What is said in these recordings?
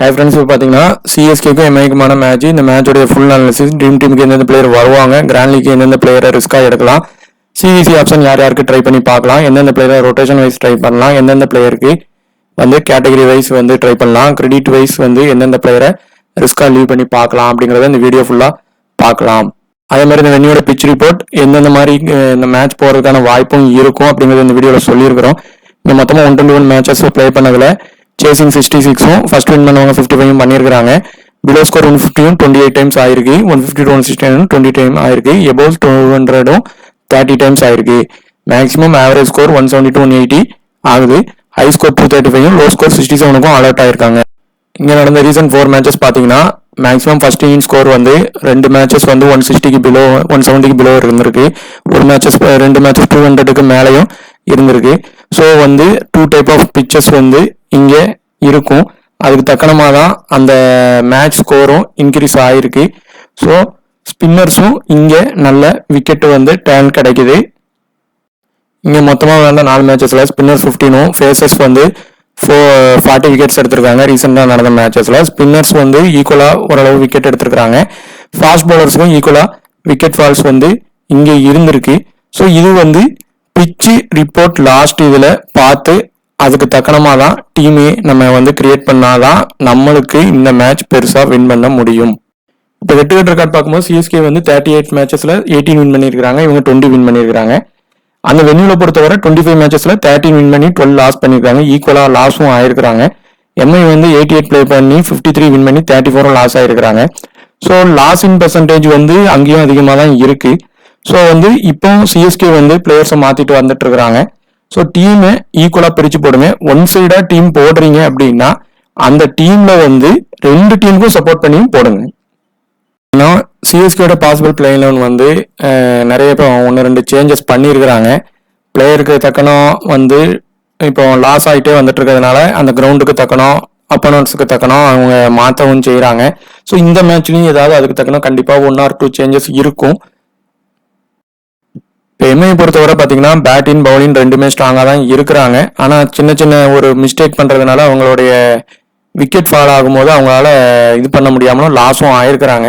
Hi friends, இப்போ பார்த்தீங்கன்னா சிஎஸ்கேக்கும் எம்ஐக்குமான match. இந்த மேட்சோடைய ஃபுல் அனாலிசிஸ், ட்ரீம் டீமுக்கு எந்தெந்த பிளேயர் வருவாங்க, கிராண்ட் லீக்கு எந்தெந்த பிளேயரை ரிஸ்க்காக எடுக்கலாம், சிவிசி ஆப்ஷன் யார் யாருக்கு ட்ரை பண்ணி பார்க்கலாம், எந்தெந்த பிளேயரை ரொட்டேஷன் வைஸ் ட்ரை பண்ணலாம், எந்தெந்த பிளேயருக்கு வந்து கேட்டகரி வைஸ் வந்து ட்ரை பண்ணலாம், கிரெடிட் வைஸ் வந்து எந்தெந்த பிளேயரை ரிஸ்க்காக லீவ் பண்ணி பார்க்கலாம் அப்படிங்கிறத இந்த வீடியோ ஃபுல்லாக பார்க்கலாம். அதே மாதிரி இந்த வென்னியோட பிச் ரிப்போர்ட் எந்தெந்த மாதிரி இந்த மேட்ச் போகிறதுக்கான வாய்ப்பும் இருக்கும் அப்படிங்கிறது இந்த வீடியோவில் சொல்லியிருக்கிறோம். இந்த மொத்தமாக 121 மேட்சஸ் ப்ளே பண்ணதில் சேசிங் 66ம் ஃபர்ஸ்ட் வின் பண்ணவங்க 55ம் பண்ணியிருக்காங்க. பிலோ ஸ்கோர் 150யும் 28 டைம்ஸ் ஆயிருக்கு, 150 to 169 20 டைம் ஆயிருக்கு, எபோவ் 200ம் 30 டைம்ஸ் ஆயிருக்கு. மேக்ஸிமம் ஆவரேஜ் ஸ்கோர் 170 to 180 ஆகுது. ஹை ஸ்கோர் 235யும் லோ ஸ்கோர் 67க்கும் அலர்ட் ஆயிருக்காங்க. இங்கே நடந்த ரீசன்ட் 4 மேட்சஸ் பார்த்தீங்கன்னா மேக்ஸிமம் ஃபர்ஸ்ட் இன்னிங்ஸ் ஸ்கோர் வந்து 2 மேட்சஸ் வந்து 160க்கு பிலோ 170க்கு பிலோ இருந்திருக்கு. ரெண்டு மேட்சஸ் 200க்கு மேலேயும் இருந்திருக்கு. ஸோ வந்து 2 டைப் ஆஃப் பிச்சஸ் வந்து இங்கே இருக்கும். அதுக்கு தக்கனமாக தான் அந்த மேட்ச் ஸ்கோரும் இன்க்ரீஸ் ஆகிருக்கு. ஸோ ஸ்பின்னர்ஸும் இங்கே நல்ல விக்கெட்டு வந்து டேர்ன் கிடைக்குது. இங்கே மொத்தமாக விளையாண்ட 4 மேட்சஸில் ஸ்பின்னர்ஸ் 15ம் ஃபேஸஸ் வந்து 40 விக்கெட்ஸ் எடுத்திருக்காங்க. ரீசெண்டாக நடந்த மேட்சஸில் ஸ்பின்னர்ஸ் வந்து ஈக்குவலாக ஓரளவு விக்கெட் எடுத்திருக்கிறாங்க. ஃபாஸ்ட் பவுலர்ஸுக்கும் ஈக்குவலாக விக்கெட் ஃபால்ஸ் வந்து இங்கே இருந்திருக்கு. ஸோ இது வந்து பிச்சு ரிப்போர்ட் லாஸ்ட் இதில் பார்த்து அதுக்கு தக்கனமாக தான் டீமே நம்ம வந்து கிரியேட் பண்ணாதான் நம்மளுக்கு இந்த மேட்ச் பெருசாக வின் பண்ண முடியும். இப்போ ஹெட் டு ஹெட் ரெக்கார்ட் பார்க்கும்போது சிஎஸ்கே வந்து 38 மேட்சஸில் 18 வின் பண்ணியிருக்காங்க, இவங்க 20 வின் பண்ணியிருக்காங்க. அந்த வென்யூவில் பொறுத்தவரை 25 மேட்சஸில் 13 வின் பண்ணி 12 லாஸ் பண்ணியிருக்காங்க, ஈக்குவலாக லாஸும் ஆயிருக்கிறாங்க. எம்ஐ வந்து 88 ப்ளே பண்ணி 53 வின் பண்ணி 34 லாஸ் ஆயிருக்கிறாங்க. ஸோ லாஸ் இன் பெர்சன்டேஜ் வந்து அங்கேயும் அதிகமாக தான் இருக்கு. ஸோ வந்து இப்போ சிஎஸ்கே வந்து பிளேயர்ஸை மாற்றிட்டு வந்துட்டு இருக்கிறாங்க. ஸோ டீமை ஈக்குவலாக பிரித்து போடுங்க. ஒன் சைடாக டீம் போடுறீங்க அப்படின்னா அந்த டீமில் வந்து 2 டீமுக்கும் சப்போர்ட் பண்ணியும் போடுங்க. ஆனால் சிஎஸ்கேயோட பாசிபிள் பிளே 11 வந்து நிறைய இப்போ 1-2 சேஞ்சஸ் பண்ணியிருக்கிறாங்க. பிளேயருக்கு தக்கனம் வந்து இப்போ லாஸ் ஆகிட்டே வந்துட்டு இருக்கிறதுனால அந்த கிரவுண்டுக்கு தக்கனம் அப்போனன்ட்ஸுக்கு தக்கனம் அவங்க மாற்றவும் செய்கிறாங்க. ஸோ இந்த மேட்ச்லையும் ஏதாவது அதுக்கு தக்கனம் கண்டிப்பாக 1 or 2 சேஞ்சஸ் இருக்கும். இப்போ எம்ஐயை பொறுத்தவரை பார்த்தீங்கன்னா பேட்டிங் பவுலிங் ரெண்டுமே ஸ்ட்ராங்காக தான் இருக்கிறாங்க. ஆனால் சின்ன சின்ன ஒரு மிஸ்டேக் பண்ணுறதுனால அவங்களுடைய விக்கெட் ஃபால் ஆகும்போது அவங்களால இது பண்ண முடியாமலும் லாஸும் ஆயிருக்கிறாங்க.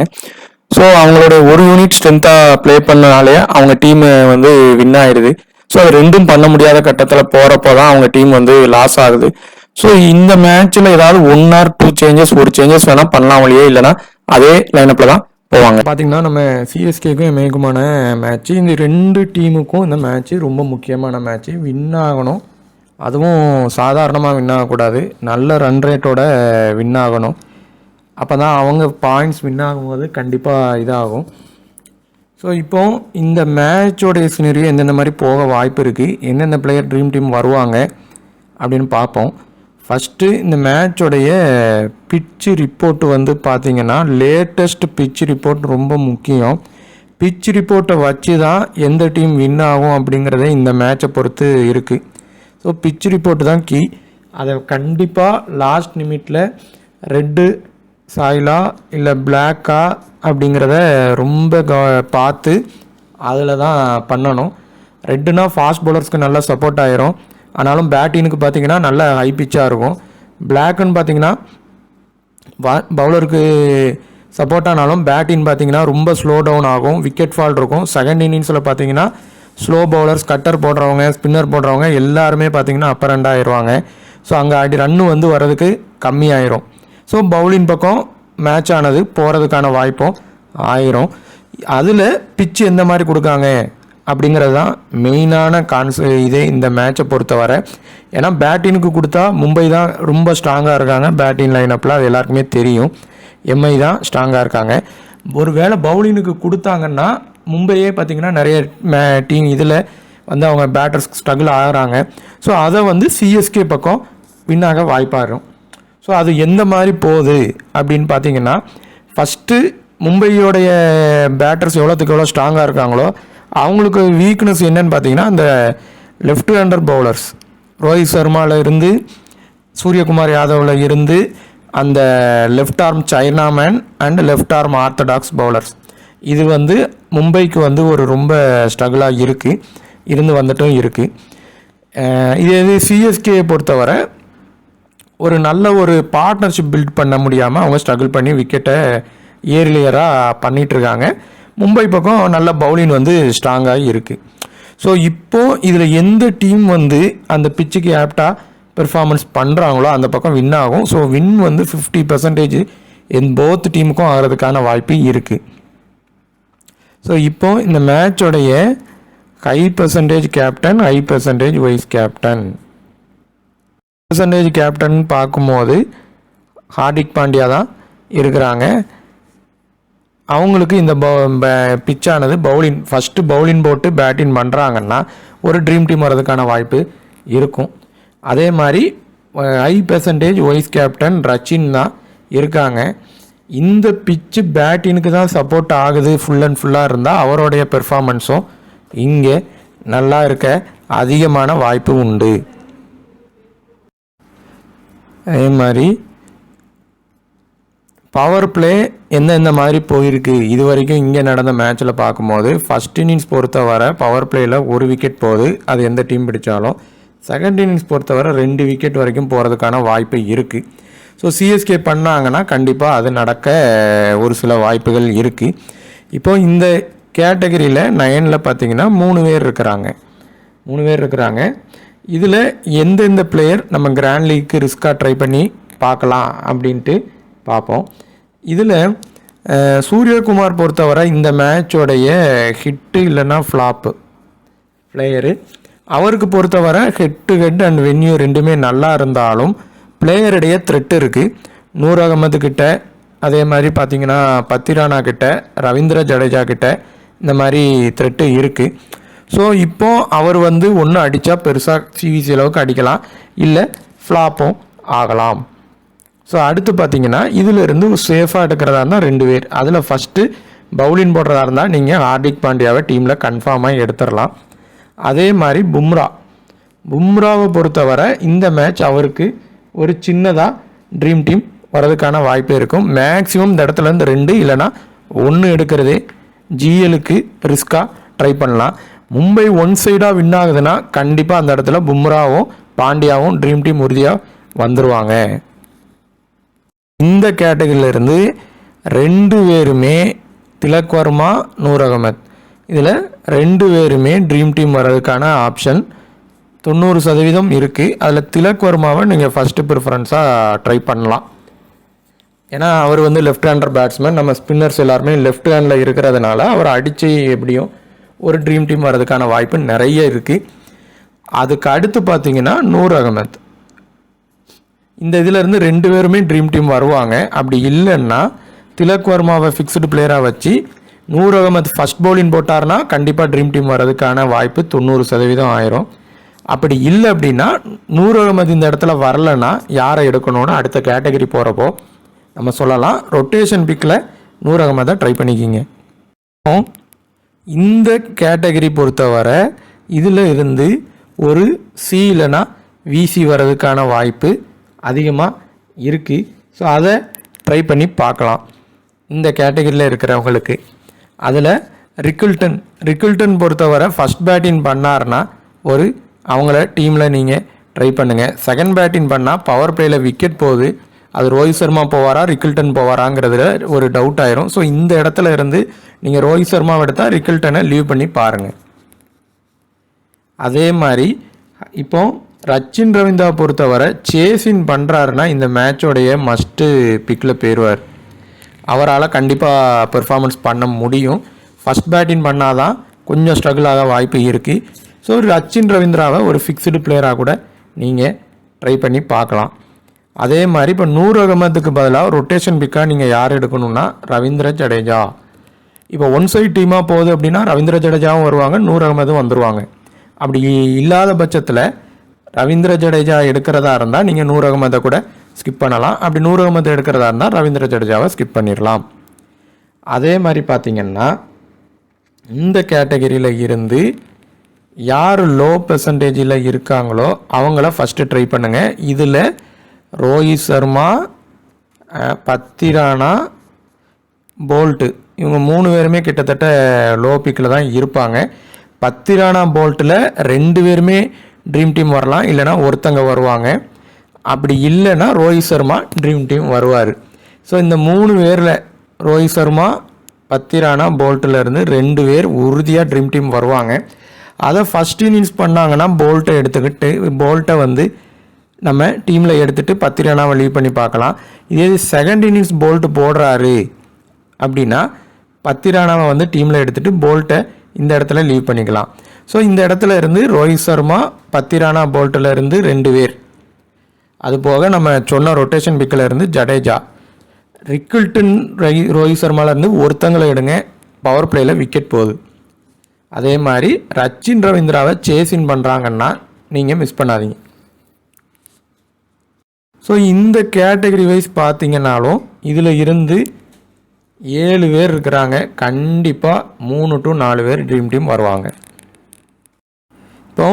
ஸோ அவங்களோட ஒரு யூனிட் ஸ்ட்ரென்த்தாக ப்ளே பண்ணனாலே அவங்க டீம் வந்து வின் ஆயிடுது. ஸோ அது ரெண்டும் பண்ண முடியாத கட்டத்தில் போகிறப்போ தான் அவங்க டீம் வந்து லாஸ் ஆகுது. ஸோ இந்த மேட்ச்சில் ஏதாவது 1 or 2 சேஞ்சஸ், ஒரு சேஞ்சஸ் வேணால் பண்ணலாம் வழியே, இல்லைனா அதே லைனப்பில் தான் போவாங்க. பார்த்தீங்கன்னா நம்ம சிஎஸ்கேக்கும் எம்ஐக்குமான மேட்ச்சு, இந்த 2 டீமுக்கும் இந்த மேட்ச்சு ரொம்ப முக்கியமான மேட்ச்சு. வின் ஆகணும், அதுவும் சாதாரணமாக வின் ஆகக்கூடாது, நல்ல ரன் ரேட்டோட வின் ஆகணும். அப்போ தான் அவங்க பாயிண்ட்ஸ் வின் ஆகும்போது கண்டிப்பாக இதாகும். ஸோ இப்போ இந்த மேட்சோடைய சினரியோ எந்தெந்த மாதிரி போக வாய்ப்பு இருக்குது, எந்தெந்த பிளேயர் ட்ரீம் டீம் வருவாங்க அப்படின்னு பார்ப்போம். ஃபஸ்ட்டு இந்த மேட்சோடைய பிச்சு ரிப்போர்ட்டு வந்து பார்த்திங்கன்னா லேட்டஸ்ட் பிச்சு ரிப்போர்ட் ரொம்ப முக்கியம். பிச்சு ரிப்போர்ட்டை வச்சு தான் எந்த டீம் வின் ஆகும் அப்படிங்கிறத இந்த மேட்சை பொறுத்து இருக்குது. ஸோ பிச்சு ரிப்போர்ட்டு தான் கீ. அதை கண்டிப்பாக லாஸ்ட் நிமிட்டில் ரெட்டு சாயிலா இல்லை பிளாக்கா அப்படிங்கிறத ரொம்ப பார்த்து அதில் தான் பண்ணணும். ரெட்டுனா ஃபாஸ்ட் பவுலர்ஸ்க்கு நல்லா சப்போர்ட் ஆயிரும், ஆனாலும் பேட்டினுக்கு பார்த்தீங்கன்னா நல்ல ஹை பிச்சாக இருக்கும். பிளாக்குன்னு பார்த்தீங்கன்னா பவுலருக்கு சப்போர்ட் ஆனாலும் பேட்டின் பார்த்தீங்கன்னா ரொம்ப ஸ்லோ டவுன் ஆகும், விக்கெட் ஃபால் இருக்கும். செகண்ட் இன்னிங்ஸில் பார்த்தீங்கன்னா ஸ்லோ பவுலர்ஸ், கட்டர் போடுறவங்க, ஸ்பின்னர் போடுறவங்க எல்லாருமே பார்த்தீங்கன்னா அப்பர் ஹேண்ட் ஆயிடுவாங்க. ஸோ அங்கே அடி ரன்னு வந்து வர்றதுக்கு கம்மியாயிரும். ஸோ பவுலிங் பக்கம் மேட்ச் ஆனது போகிறதுக்கான வாய்ப்பும் ஆயிரும். அதில் பிச்சு எந்த மாதிரி கொடுக்காங்க அப்படிங்கிறது தான் மெயினான இதே இந்த மேட்சை பொறுத்தவரை. ஏன்னா பேட்டினுக்கு கொடுத்தா மும்பை தான் ரொம்ப ஸ்ட்ராங்காக இருக்காங்க பேட்டிங் லைனப்பில், அது எல்லாருக்குமே தெரியும். எம்ஐ தான் ஸ்ட்ராங்காக இருக்காங்க. ஒரு வேளை பவுலினுக்கு கொடுத்தாங்கன்னா மும்பையே பார்த்திங்கன்னா நிறைய டீம் இதில் வந்து அவங்க பேட்டர்ஸ் ஸ்ட்ரகிள் ஆகிறாங்க. ஸோ அதை வந்து சிஎஸ்கே பக்கம் வின்னாக வாய்ப்பாகும். ஸோ அது எந்த மாதிரி போகுது அப்படின்னு பார்த்தீங்கன்னா, ஃபஸ்ட்டு மும்பையோடைய பேட்டர்ஸ் எவ்வளோத்துக்கு எவ்வளோ ஸ்ட்ராங்காக இருக்காங்களோ அவங்களுக்கு வீக்னஸ் என்னன்னு பார்த்தீங்கன்னா அந்த லெஃப்ட் ஹேண்டர் பவுலர்ஸ், ரோஹித் சர்மாவில் இருந்து சூரியகுமார் யாதவில் இருந்து அந்த left arm chinaman and left arm orthodox bowlers, இது வந்து மும்பைக்கு வந்து ஒரு ரொம்ப ஸ்ட்ரகிளாக இருக்குது, இருந்து வந்துட்டும் இருக்குது. இது சிஎஸ்கே பொறுத்தவரை ஒரு நல்ல ஒரு பார்ட்னர்ஷிப் பில்ட் பண்ண முடியாமல் அவங்க ஸ்ட்ரகிள் பண்ணி விக்கெட்டை ஏர்லியராக பண்ணிகிட்ருக்காங்க. மும்பை பக்கம் நல்ல பவுலிங் வந்து ஸ்ட்ராங்காக இருக்குது. ஸோ இப்போது இதில் எந்த டீம் வந்து அந்த பிச்சுக்கு ஆப்டாக பெர்ஃபார்மன்ஸ் பண்ணுறாங்களோ அந்த பக்கம் வின் ஆகும். ஸோ வின் வந்து 50% போத் டீமுக்கும் ஆகிறதுக்கான வாய்ப்பு இருக்குது. ஸோ இப்போ இந்த மேட்சோடைய high percentage captain, high percentage vice captain. Percentage captain பார்க்கும்போது ஹார்திக் பாண்டியா தான் இருக்கிறாங்க. அவங்களுக்கு இந்த பிச்சானது ஃபஸ்ட்டு பவுலிங் போட்டு பேட்டிங் பண்ணுறாங்கன்னா ஒரு ட்ரீம் டீம் வர்றதுக்கான வாய்ப்பு இருக்கும். அதே மாதிரி high percentage vice captain Rachin தான் இருக்காங்க. இந்த பிச்சு பேட்டினுக்கு தான் சப்போர்ட் ஆகுது ஃபுல்லாக இருந்தால் அவருடைய பெர்ஃபார்மன்ஸும் இங்கே நல்லா இருக்க அதிகமான வாய்ப்பு உண்டு. அதே மாதிரி பவர் பிளே எந்தெந்த மாதிரி போயிருக்கு இது வரைக்கும் இங்கே நடந்த மேட்ச்சில் பார்க்கும்போது ஃபஸ்ட் இன்னிங்ஸ் பொறுத்தவரை பவர் பிளேயில் 1 விக்கெட் போகுது, அது எந்த டீம் பிடிச்சாலும். செகண்ட் இன்னிங்ஸ் பொறுத்தவரை 2 விக்கெட் வரைக்கும் போகிறதுக்கான வாய்ப்பு இருக்குது. ஸோ சிஎஸ்கே பண்ணாங்கன்னா கண்டிப்பாக அது நடக்க ஒரு சில வாய்ப்புகள் இருக்குது. இப்போ இந்த கேட்டகரியில் 9ல் பார்த்தீங்கன்னா 3 பேர் இருக்கிறாங்க. இதில் எந்தெந்த பிளேயர் நம்ம கிராண்ட் லீக்கு ரிஸ்க்காக ட்ரை பண்ணி பார்க்கலாம் அப்படின்ட்டு பார்ப்போம். இதில் சூரியகுமார் பொறுத்தவரை இந்த மேட்சோடைய ஹிட்டு இல்லைன்னா ஃப்ளாப்பு பிளேயரு. அவருக்கு பொறுத்தவரை ஹெட் அண்ட் வென்யூ ரெண்டுமே நல்லா இருந்தாலும் பிளேயருடைய த்ரெட் இருக்குது. நூர் அகமது கிட்ட, அதே மாதிரி பார்த்திங்கன்னா பத்திரானா கிட்ட, ரவீந்திர ஜடேஜா கிட்ட இந்த மாதிரி த்ரெட்டு இருக்குது. ஸோ இப்போது அவர் வந்து ஒன்று அடித்தா பெருசாக சிவிசி அளவுக்கு அடிக்கலாம், இல்லை ஃப்ளாப்பும் ஆகலாம். ஸோ அடுத்து பார்த்தீங்கன்னா இதிலிருந்து சேஃபாக எடுக்கிறதா இருந்தால் 2 பேர். அதில் ஃபஸ்ட்டு பவுலிங் போடுறதா இருந்தால் நீங்கள் ஹார்திக் பாண்டியாவை டீமில் கன்ஃபார்மாக எடுத்துடலாம். அதே மாதிரி பும்ராவை பொறுத்தவரை இந்த மேட்ச் அவருக்கு ஒரு சின்னதாக ட்ரீம் டீம் வரதுக்கான வாய்ப்பு இருக்கும். மேக்ஸிமம் இந்த இடத்துல இருந்து 2 இல்லைனா 1 எடுக்கிறதே ஜிஎலுக்கு ரிஸ்க்காக ட்ரை பண்ணலாம். மும்பை ஒன் சைடாக வின் ஆகுதுன்னா கண்டிப்பாக அந்த இடத்துல பும்ராவும் பாண்டியாவும் ட்ரீம் டீம் உறுதியாக வந்துடுவாங்க. இந்த கேட்டகரியிலிருந்து 2 பேருமே திலக் வர்மா, நூர் அகமத், இதில் 2 பேருமே ட்ரீம் டீம் வர்றதுக்கான ஆப்ஷன் 90% இருக்குது. அதில் திலக் வர்மாவை நீங்கள் ஃபஸ்ட்டு ப்ரிஃபரன்ஸாக ட்ரை பண்ணலாம். ஏன்னா அவர் வந்து லெஃப்ட் ஹேண்டர் பேட்ஸ்மேன். நம்ம ஸ்பின்னர்ஸ் எல்லாருமே லெஃப்ட் ஹேண்டில் இருக்கிறதுனால அவர் அடித்து எப்படியும் ஒரு ட்ரீம் டீம் வர்றதுக்கான வாய்ப்பு நிறைய இருக்குது. அதுக்கு அடுத்து பார்த்தீங்கன்னா நூர் அகமத். இந்த இதிலேருந்து 2 பேருமே ட்ரீம் டீம் வருவாங்க. அப்படி இல்லைன்னா திலக் வர்மாவை ஃபிக்ஸ்டு பிளேயராக வச்சு நூர் அகமத் ஃபஸ்ட் பவுலிங் போட்டார்னா கண்டிப்பாக ட்ரீம் டீம் வர்றதுக்கான வாய்ப்பு 90% ஆயிரும். அப்படி இல்லை அப்படின்னா நூர் அகமத் இந்த இடத்துல வரலைன்னா யாரை எடுக்கணும்னு அடுத்த கேட்டகரி போகிறப்போ நம்ம சொல்லலாம். ரொட்டேஷன் பிக்கில் நூர் அகமதை ட்ரை பண்ணிக்கிங்க. இந்த கேட்டகரி பொறுத்தவரை இதில் இருந்து ஒரு சி இல்லைனா விசி வர்றதுக்கான வாய்ப்பு அதிகமாக இருக்குது. ஸோ அதை ட்ரை பண்ணி பார்க்கலாம் இந்த கேட்டகரியில் இருக்கிறவங்களுக்கு. அதில் ரிக்கில்டன் பொறுத்தவரை ஃபஸ்ட் பேட்டிங் பண்ணார்னா அவங்கள டீமில் நீங்கள் ட்ரை பண்ணுங்கள். செகண்ட் பேட்டிங் பண்ணால் பவர் பிளேயில் விக்கெட் போகுது, அது ரோஹித் சர்மா போவாரா ரிக்கில்டன் போவாராங்கிறதுல ஒரு டவுட் ஆயிரும். ஸோ இந்த இடத்துல இருந்து நீங்கள் ரோஹித் சர்மாவை எடுத்தால் ரிக்கில்டனை லீவ் பண்ணி பாருங்கள். அதே மாதிரி இப்போ ரச்சின் ரவீந்திரா பொறுத்தவரை சேஸின் பண்ணுறாருன்னா இந்த மேட்சோடைய மஸ்ட்டு பிக்கில் போயிடுவார். அவரால் கண்டிப்பாக பெர்ஃபார்மன்ஸ் பண்ண முடியும். ஃபஸ்ட் பேட்டிங் பண்ணால் தான் கொஞ்சம் ஸ்ட்ரகிள் ஆக வாய்ப்பு இருக்குது. ஸோ ரச்சின் ரவீந்திராவை ஒரு ஃபிக்ஸ்டு பிளேயராக கூட நீங்கள் ட்ரை பண்ணி பார்க்கலாம். அதே மாதிரி இப்போ நூர் அகமதுக்கு பதிலாக ரொட்டேஷன் பிக்காக நீங்கள் யார் எடுக்கணும்னா ரவீந்திர ஜடேஜா. இப்போ ஒன் சைட் டீமாக போகுது அப்படின்னா ரவீந்திர ஜடேஜாவும் வருவாங்க, நூர் அகமதும் வந்துடுவாங்க. அப்படி இல்லாத பட்சத்தில் ரவீந்திர ஜடேஜா எடுக்கிறதா இருந்தால் நீங்கள் நூர் அகமதை கூட ஸ்கிப் பண்ணலாம். அப்படி நூர் அகமது எடுக்கிறதா இருந்தால் ரவீந்திர ஜடேஜாவை ஸ்கிப் பண்ணிடலாம். அதே மாதிரி பார்த்திங்கன்னா இந்த கேட்டகரியில் இருந்து யார் லோ பெர்சன்டேஜில் இருக்காங்களோ அவங்கள ஃபஸ்ட்டு ட்ரை பண்ணுங்கள். இதில் ரோஹித் சர்மா, பத்திரானா, போல்ட்டு இவங்க 3 பேருமே கிட்டத்தட்ட லோ பிக்கில் தான் இருப்பாங்க. பத்திரானா போல்ட்டில் 2 பேருமே ட்ரீம் டீம் வரலாம், இல்லைனா ஒருத்தங்க வருவாங்க. அப்படி இல்லைன்னா ரோஹித் சர்மா ட்ரீம் டீம் வருவார். ஸோ இந்த 3 பேரில் ரோஹித் சர்மா, பத்திரானா, போல்ட்டிலேருந்து 2 பேர் உறுதியாக ட்ரீம் டீம் வருவாங்க. அதை ஃபஸ்ட் இன்னிங்ஸ் பண்ணாங்கன்னா போல்ட்டை வந்து நம்ம டீமில் எடுத்துகிட்டு பத்திரானாவை லீவ் பண்ணி பார்க்கலாம். இதே செகண்ட் இன்னிங்ஸ் போல்ட்டு போடுறாரு அப்படின்னா பத்திரானாவை வந்து டீமில் எடுத்துகிட்டு போல்ட்டை இந்த இடத்துல லீவ் பண்ணிக்கலாம். ஸோ இந்த இடத்துல இருந்து ரோஹித் சர்மா, பத்திரானா, போல்ட்டில் இருந்து 2 பேர், அது போக நம்ம சொன்ன ரொட்டேஷன் பிக்கில் இருந்து ஜடேஜா, ரிக்கில்டன், ரோஹித் சர்மாலேருந்து ஒருத்தங்களை எடுங்க, பவர் பிளேயில் விக்கெட் போகுது. அதே மாதிரி ரச்சின் ரவீந்திராவை சேஸின் பண்ணுறாங்கன்னா நீங்கள் மிஸ் பண்ணாதீங்க. ஸோ இந்த கேட்டகரி வைஸ் பார்த்தீங்கன்னாலும் இதில் இருந்து 7 பேர் இருக்கிறாங்க. கண்டிப்பாக 3 to 4 பேர் ட்ரீம் டீம் வருவாங்க. இப்போ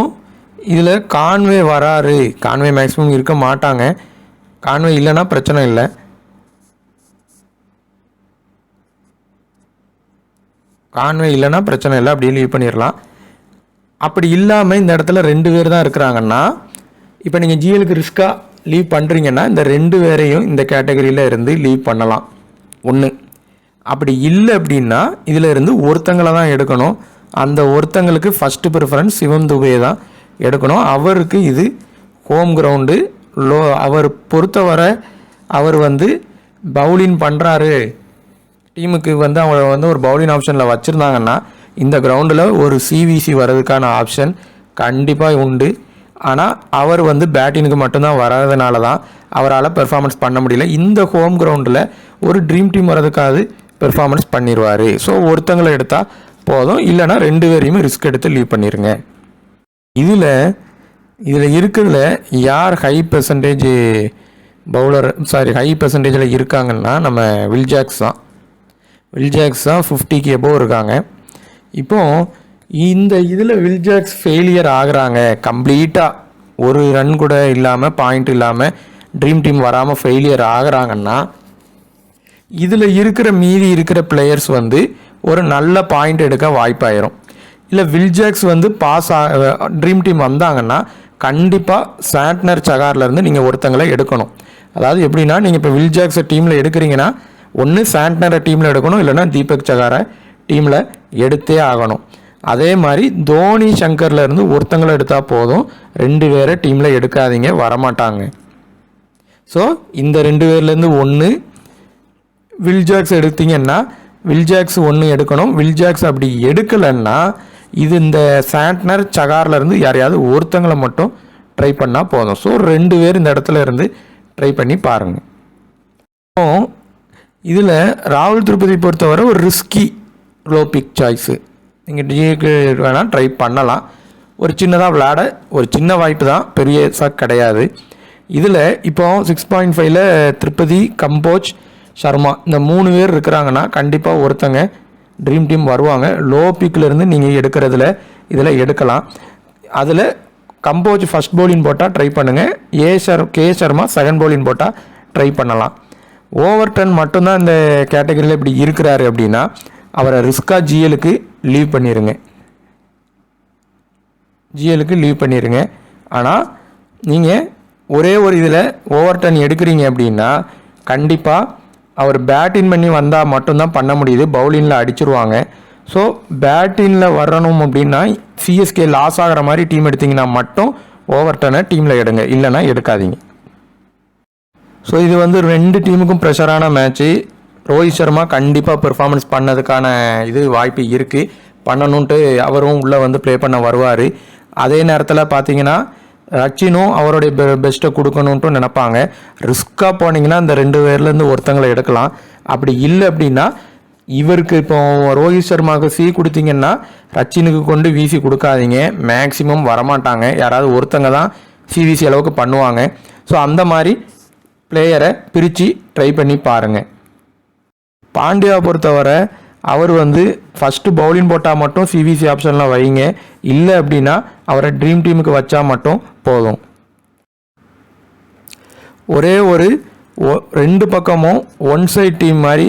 இதில் கான்வே வராரு, கான்வே மேக்ஸிமம் இருக்க மாட்டாங்க. கான்வே இல்லைன்னா பிரச்சனை இல்லை. அப்படியே லீவ் பண்ணிடலாம். அப்படி இல்லாமல் இந்த இடத்துல 2 பேர் தான் இருக்கிறாங்கன்னா, இப்போ நீங்கள் ஜிஎலுக்கு ரிஸ்க்காக லீவ் பண்ணுறீங்கன்னா இந்த 2 பேரையும் இந்த கேட்டகரியில் இருந்து லீவ் பண்ணலாம். 1 அப்படி இல்லை அப்படின்னா இதில் இருந்து ஒருத்தங்களை தான் எடுக்கணும். அந்த ஒருத்தங்களுக்கு ஃபஸ்ட்டு ப்ரிஃபரன்ஸ் சிவம் துபே தான் எடுக்கணும். அவருக்கு இது ஹோம் கிரவுண்டு. அவர் பொறுத்தவரை அவர் வந்து பவுலிங் பண்ணுறாரு, டீமுக்கு வந்து அவங்க வந்து ஒரு பவுலிங் ஆப்ஷனில் வச்சுருந்தாங்கன்னா இந்த கிரவுண்டில் ஒரு சிவிசி வர்றதுக்கான ஆப்ஷன் கண்டிப்பாக உண்டு. ஆனால் அவர் வந்து பேட்டிங்க்கு மட்டும்தான் வராதனால தான் அவரால் பெர்ஃபார்மன்ஸ் பண்ண முடியல. இந்த ஹோம் கிரவுண்டில் ஒரு ட்ரீம் டீம் வர்றதுக்காவது பெர்ஃபார்மன்ஸ் பண்ணிடுவார். ஸோ ஒருத்தங்களை எடுத்தால் போதும், இல்லைனா 2 பேரையுமே ரிஸ்க் எடுத்து லீவ் பண்ணிடுங்க. இதில் இருக்கிறதுல யார் ஹை பெர்சன்டேஜில் இருக்காங்கன்னா நம்ம வில்ஜாக்ஸ் தான் 50க்கு எபோவ் இருக்காங்க. இப்போது இந்த இதில் வில்ஜாக்ஸ் ஃபெயிலியர் ஆகுறாங்க, கம்ப்ளீட்டாக ஒரு ரன் கூட இல்லாமல், பாயிண்ட் இல்லாமல் ட்ரீம் டீம் வராமல் ஃபெயிலியர் ஆகுறாங்கன்னா இதில் மீதி இருக்கிற பிளேயர்ஸ் வந்து ஒரு நல்ல பாயிண்ட் எடுக்க வாய்ப்பாயிரும். இல்லை வில்ஜாக்ஸ் வந்து ட்ரீம் டீம் வந்தாங்கன்னா கண்டிப்பாக சாண்ட்னர், சகார்லேருந்து நீங்கள் ஒருத்தங்களை எடுக்கணும். அதாவது எப்படின்னா, நீங்கள் இப்போ வில்ஜாக்ஸை டீமில் எடுக்கிறீங்கன்னா ஒன்று சாண்ட்னரை டீமில் எடுக்கணும், இல்லைனா தீபக் சகாரை டீமில் எடுத்தே ஆகணும். அதே மாதிரி தோனி, சங்கர்லேருந்து ஒருத்தங்களை எடுத்தால் போதும், 2 பேரை டீமில் எடுக்காதீங்க, வரமாட்டாங்க. ஸோ இந்த 2 பேர்லேருந்து 1 வில்ஜாக்ஸ் எடுத்தீங்கன்னா வில்ஜாக்ஸ் 1 எடுக்கணும். வில்ஜாக்ஸ் அப்படி எடுக்கலைன்னா இது இந்த சாண்ட்னர், சகார்லேருந்து யாரையாவது ஒருத்தங்களை மட்டும் ட்ரை பண்ணால் போதும். ஸோ 2 பேர் இந்த இடத்துல இருந்து ட்ரை பண்ணி பாருங்கள். இதில் ராகுல் திரிபதி பொறுத்தவரை ஒரு ரிஸ்கி லோ பிக் சாய்ஸு. நீங்கள் டிஜேக்கு வேணால் ட்ரை பண்ணலாம். ஒரு சின்னதாக விளையாட ஒரு சின்ன வாய்ப்பு தான், பெரிய கிடையாது. இதில் இப்போ 6.5ல் திரிபதி, கம்போஜ், சர்மா இந்த 3 பேர் இருக்கிறாங்கன்னா கண்டிப்பாக ஒருத்தங்க ட்ரீம் டீம் வருவாங்க. லோ பிக்கிலேருந்து நீங்கள் எடுக்கிறதுல இதில் எடுக்கலாம். அதில் கம்போஜ் ஃபஸ்ட் பவுலிங் போட்டால் ட்ரை பண்ணுங்கள். கே சர்மா செகண்ட் பவுலிங் போட்டால் ட்ரை பண்ணலாம். ஓவர்டன் மட்டும்தான் இந்த கேட்டகரியில் இப்படி இருக்கிறாரு அப்படின்னா அவரை ரிஸ்க்காக ஜிஎலுக்கு லீவ் பண்ணிடுங்க. ஆனால் நீங்கள் ஒரே ஒரு இதில் ஓவர்டன் எடுக்கிறீங்க அப்படின்னா கண்டிப்பாக அவர் பேட்டிங் பண்ணி வந்தால் மட்டும்தான் பண்ண முடியுது, பவுலிங்கில் அடிச்சிருவாங்க. ஸோ பேட்டிங்கில் வரணும் அப்படின்னா சிஎஸ்கே லாஸ் ஆகிற மாதிரி டீம் எடுத்திங்கன்னா மட்டும் ஓவர்டனை டீமில் எடுங்க, இல்லைனா எடுக்காதீங்க. ஸோ இது வந்து 2 டீமுக்கும் ப்ரெஷரான மேட்ச்சு. ரோஹித் சர்மா கண்டிப்பாக பெர்ஃபார்மன்ஸ் பண்ணதுக்கான வாய்ப்பு இருக்குது, பண்ணணுன்ட்டு அவரும் உள்ளே வந்து ப்ளே பண்ண வருவார். அதே நேரத்தில் பார்த்தீங்கன்னா ரச்சினும் அவருடைய பெஸ்ட்டை கொடுக்கணுன்ட்டு நினைப்பாங்க. ரிஸ்க்காக போனீங்கன்னா இந்த 2 பேர்லேருந்து ஒருத்தங்களை எடுக்கலாம். அப்படி இல்லை அப்படின்னா இவருக்கு இப்போ ரோஹித் சர்மாவுக்கு கொடுத்தீங்கன்னா ரச்சினுக்கு கொண்டு விசி கொடுக்காதீங்க, மேக்ஸிமம் வரமாட்டாங்க, யாராவது ஒருத்தங்க தான் சிவிசி அளவுக்கு பண்ணுவாங்க. ஸோ அந்த மாதிரி பிளேயரை பிரித்து ட்ரை பண்ணி பாருங்கள். பாண்டியாவை பொறுத்தவரை அவர் வந்து ஃபஸ்ட்டு பவுலிங் போட்டால் மட்டும் சிவிசி ஆப்ஷனில் வைங்க, இல்லை அப்படின்னா அவரை ட்ரீம் டீமுக்கு வச்சா மட்டும் போதும். ஒரே ஒரு 2 பக்கமும் ஒன் சைட் டீம் மாதிரி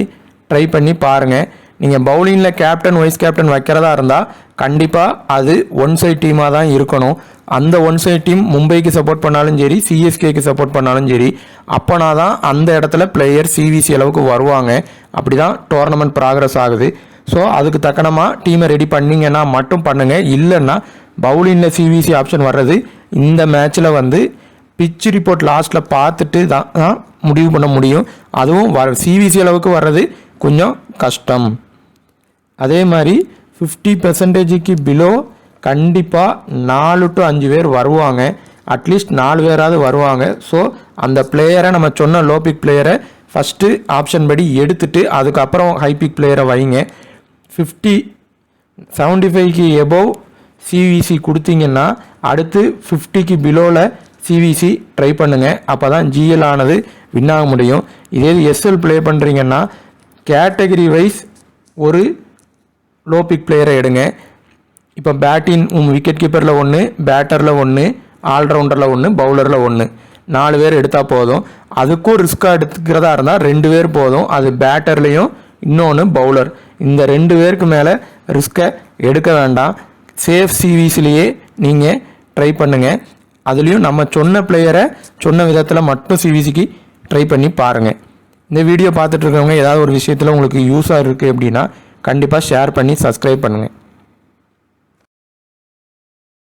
ட்ரை பண்ணி பாருங்கள். நீங்கள் பவுலிங்கில் கேப்டன், வைஸ் கேப்டன் வைக்கிறதா இருந்தால் கண்டிப்பாக அது ஒன் சைட் டீமாக தான் இருக்கணும். அந்த ஒன் சைட் டீம் மும்பைக்கு சப்போர்ட் பண்ணாலும் சரி, சிஎஸ்கேக்கு சப்போர்ட் பண்ணாலும் சரி, அப்போனா தான் அந்த இடத்துல பிளேயர் சிவிசி அளவுக்கு வருவாங்க. அப்படி தான் டோர்னமெண்ட் ப்ராக்ரஸ் ஆகுது. ஸோ அதுக்கு தக்கனமாக டீமை ரெடி பண்ணிங்கன்னா மட்டும் பண்ணுங்கள். இல்லைன்னா பவுலிங்கில் சிவிசி ஆப்ஷன் வர்றது இந்த மேட்ச்சில் வந்து பிச் ரிப்போர்ட் லாஸ்ட்டில் பார்த்துட்டு தான் முடிவு பண்ண முடியும். அதுவும் சிவிசி அளவுக்கு வர்றது கொஞ்சம் கஷ்டம். அதே மாதிரி 50%க்கு பிலோ கண்டிப்பாக 4 to 5 பேர் வருவாங்க. அட்லீஸ்ட் 4 பேராவது வருவாங்க. ஸோ அந்த பிளேயரை நம்ம சொன்ன லோ பிக் பிளேயரை ஃபஸ்ட்டு ஆப்ஷன் படி எடுத்துட்டு அதுக்கப்புறம் ஹை பிக் பிளேயரை வைங்க. 75க்கு எபோவ் சிவிசி கொடுத்தீங்கன்னா அடுத்து 50க்கு பிலோவில் சிவிசி ட்ரை பண்ணுங்கள். அப்போ தான் ஜிஎல் ஆனது வின் ஆக முடியும். இதே எஸ்எல் ப்ளே பண்ணுறீங்கன்னா கேட்டகரி வைஸ் ஒரு லோ பிக் பிளேயரை எடுங்க. இப்போ பேட்டிங் விக்கெட் கீப்பரில் 1, பேட்டரில் 1, ஆல்ரவுண்டரில் 1, பவுலரில் 1, 4 பேர் எடுத்தால் போதும். அதுக்கும் ரிஸ்க்காக எடுத்துக்கிறதா இருந்தால் 2 பேர் போதும். அது பேட்டர்லேயும் இன்னொன்று பவுலர். இந்த 2 பேருக்கு மேலே ரிஸ்க்கை எடுக்க வேண்டாம். சேஃப் சிவிசிலேயே நீங்கள் ட்ரை பண்ணுங்கள். அதுலேயும் நம்ம சொன்ன பிளேயரை சொன்ன விதத்தில் மட்டும் சிவிசிக்கு ட்ரை பண்ணி பாருங்கள். இந்த வீடியோ பார்த்துட்டு இருக்கவங்க ஏதாவது ஒரு விஷயத்தில் உங்களுக்கு யூஸாக இருக்குது அப்படின்னா கண்டிப்பாக ஷேர் பண்ணி சப்ஸ்கிரைப் பண்ணுங்கள்.